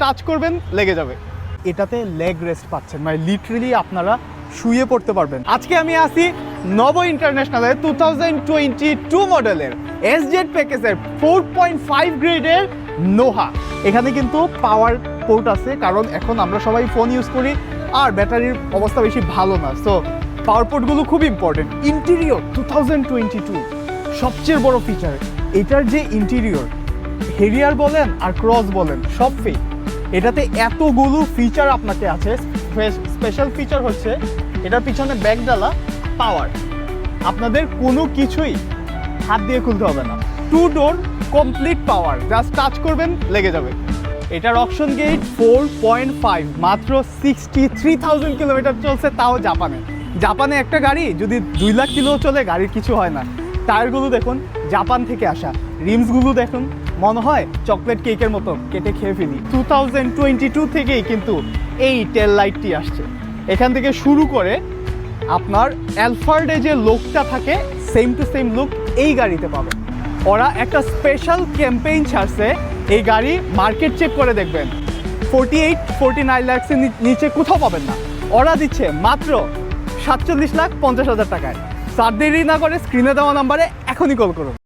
Touch করবেন লেগে যাবে। এটাতে লেগ রেস্ট পাচ্ছেন, মানে লিটারেলি আপনারা শুয়ে পড়তে পারবেন। আজকে আমি আসি নব ইন্টারন্যাশনালের 2022 মডেলের এসজেড প্যাকেজের 4.5 গ্রেডের নোহা। এখানে কিন্তু পাওয়ার পোর্ট আছে, কারণ এখন আমরা সবাই ফোন ইউজ করি আর ব্যাটারির অবস্থা বেশি ভালো না, সো পাওয়ার পোর্টগুলো খুব ইম্পর্টেন্ট। ইন্টেরিয়র 2022 সবচেয়ে বড় ফিচার, এটার যে ইন্টেরিয়র হেরিয়ার বলেন আর ক্রস বলেন সব ফেক। এটাতে এতগুলো ফিচার আপনাকে আছে। স্পেশাল ফিচার হচ্ছে এটার পিছনে ব্যাকডালা পাওয়ার, আপনাদের কোনো কিছুই হাত দিয়ে খুলতে হবে না। 2 ডোর কমপ্লিট পাওয়ার, জাস্ট টাচ করবেন লেগে যাবে। এটার অকশন গেট 4.5, মাত্র 63,000 কিলোমিটার চলছে, তাও জাপানে একটা গাড়ি যদি 2 লাখ কিলো চলে গাড়ির কিছু হয় না। টায়ারগুলো দেখুন জাপান থেকে আসা, রিমসগুলো দেখুন মনে হয় চকলেট কেকের মতো, কেটে খেয়ে ফেলি। 2022 থেকেই কিন্তু এই টেল লাইটটি আসছে। এখান থেকে শুরু করে আপনার অ্যালফার্ডে যে লুকটা থাকে সেম টু সেম লুক এই গাড়িতে পাবেন। ওরা একটা স্পেশাল ক্যাম্পেইন ছাড়ছে, এই গাড়ি মার্কেট চেক করে দেখবেন 48-49 লাখের নিচে কোথাও পাবেন না। ওরা দিচ্ছে মাত্র 47,50,000 টাকায়। তার দেরি না করে স্ক্রিনে দেওয়া নাম্বারে এখনই কল করুন।